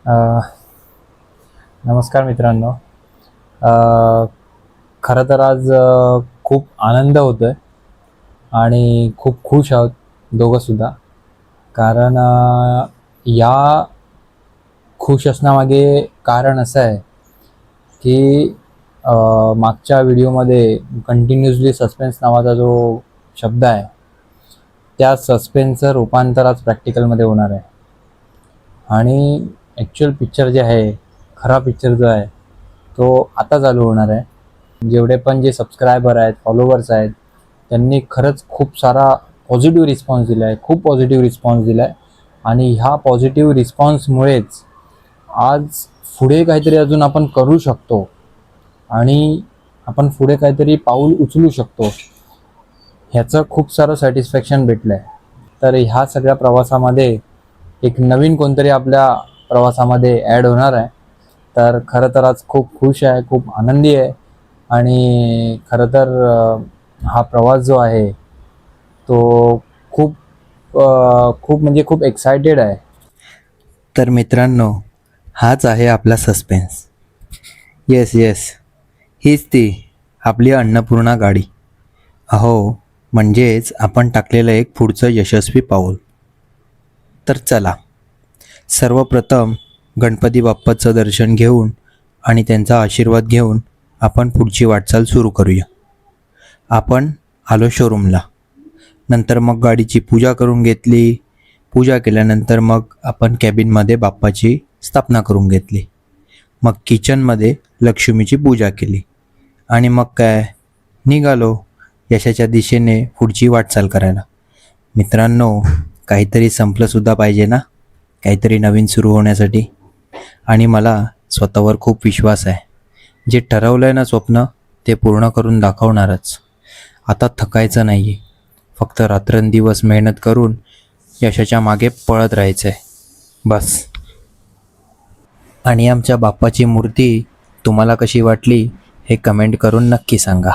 अ, नमस्कार मित्रांनो. खरं तर आज खूप आनंद होतो आहे आणि खूप खुश आहोत दोघंसुद्धा. कारण या खुश असण्यामागे कारण असं आहे की मागच्या व्हिडिओमध्ये कंटिन्युअसली सस्पेन्स नावाचा जो शब्द आहे, त्या सस्पेन्सचं रूपांतर आज प्रॅक्टिकलमध्ये होणार आहे. आणि ॲक्च्युअल पिक्चर जे आहे, खरा पिक्चर जो आहे तो आता चालू होणार आहे. जेवढे पण जे सबस्क्रायबर आहेत, फॉलोवर्स आहेत, त्यांनी खरंच खूप सारा पॉझिटिव्ह रिस्पॉन्स दिला आहे, खूप पॉझिटिव्ह रिस्पॉन्स दिला आहे. आणि ह्या पॉझिटिव्ह रिस्पॉन्समुळेच आज पुढे काहीतरी अजून आपण करू शकतो आणि आपण पुढे काहीतरी पाऊल उचलू शकतो, ह्याचं खूप सारं सॅटिस्फॅक्शन भेटलं आहे. तर ह्या सगळ्या प्रवासामध्ये एक नवीन कोणतरी आपल्या प्रवासामध्ये ॲड होणार आहे. तर खरं तर आज खूप खुश आहे, खूप आनंदी आहे. आणि खरं तर हा प्रवास जो आहे तो खूप म्हणजे खूप एक्सायटेड आहे. तर मित्रांनो, हाच आहे आपला सस्पेन्स. येस, हीच ती आपली अन्नपूर्णा गाडी. अहो, म्हणजेच आपण टाकलेलं एक पुढचं यशस्वी पाऊल. तर चला, सर्वप्रथम गणपती बाप्पाचं दर्शन घेऊन आणि त्यांचा आशीर्वाद घेऊन आपण पुढची वाटचाल सुरू करूया. आपण आलो शोरूमला. नंतर मग गाडीची पूजा करून घेतली. पूजा केल्यानंतर मग आपण कॅबिनमध्ये बाप्पाची स्थापना करून घेतली. मग किचनमध्ये लक्ष्मीची पूजा केली आणि मग काय, निघालो यशाच्या दिशेने पुढची वाटचाल करायला. मित्रांनो, काहीतरी संपलंसुद्धा पाहिजे ना, काहीतरी नवीन सुरू होण्यासाठी. आणि मला स्वतःवर खूप विश्वास आहे. जे ठरवलं आहे ना स्वप्न, ते पूर्ण करून दाखवणारच. आता थकायचं नाही आहे, फक्त रात्रंदिवस मेहनत करून यशाच्या मागे पळत राहायचं आहे, बस. आणि आमच्या बाप्पाची मूर्ती तुम्हाला कशी वाटली हे कमेंट करून नक्की सांगा.